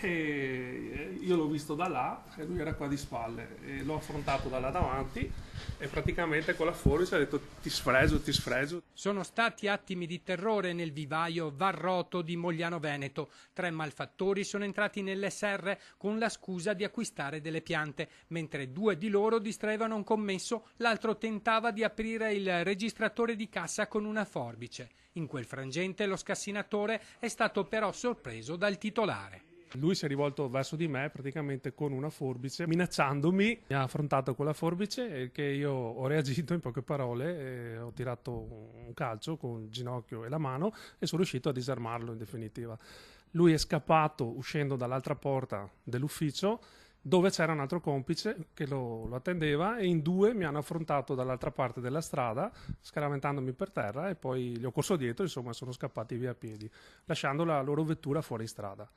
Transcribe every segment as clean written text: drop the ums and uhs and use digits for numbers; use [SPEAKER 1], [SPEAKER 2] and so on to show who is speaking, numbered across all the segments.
[SPEAKER 1] E io l'ho visto da là e lui era qua di spalle e l'ho affrontato da là davanti e praticamente con la forbice ha detto ti sfregio, ti sfregio.
[SPEAKER 2] Sono stati attimi di terrore nel vivaio Varroto di Mogliano Veneto. 3 malfattori sono entrati nelle serre con la scusa di acquistare delle piante. Mentre 2 di loro distraevano un commesso, l'altro tentava di aprire il registratore di cassa con una forbice. In quel frangente lo scassinatore è stato però sorpreso dal titolare.
[SPEAKER 1] Lui si è rivolto verso di me praticamente con una forbice, minacciandomi. Mi ha affrontato con la forbice che io ho reagito in poche parole, e ho tirato un calcio con il ginocchio e la mano e sono riuscito a disarmarlo in definitiva. Lui è scappato uscendo dall'altra porta dell'ufficio dove c'era un altro complice che lo attendeva e in 2 mi hanno affrontato dall'altra parte della strada scaraventandomi per terra e poi gli ho corso dietro, insomma sono scappati via a piedi lasciando la loro vettura fuori strada.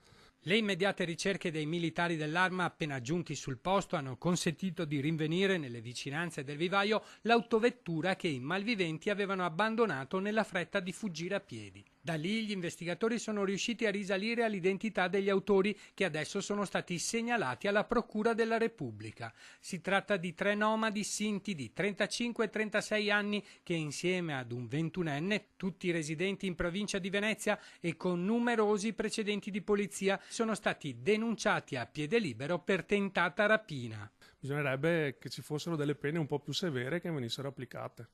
[SPEAKER 2] Le immediate ricerche dei militari dell'Arma appena giunti sul posto hanno consentito di rinvenire nelle vicinanze del vivaio l'autovettura che i malviventi avevano abbandonato nella fretta di fuggire a piedi. Da lì gli investigatori sono riusciti a risalire all'identità degli autori che adesso sono stati segnalati alla Procura della Repubblica. Si tratta di 3 nomadi sinti di 35 e 36 anni che insieme ad un 21enne, tutti residenti in provincia di Venezia e con numerosi precedenti di polizia, sono stati denunciati a piede libero per tentata rapina.
[SPEAKER 1] Bisognerebbe che ci fossero delle pene un po' più severe che venissero applicate.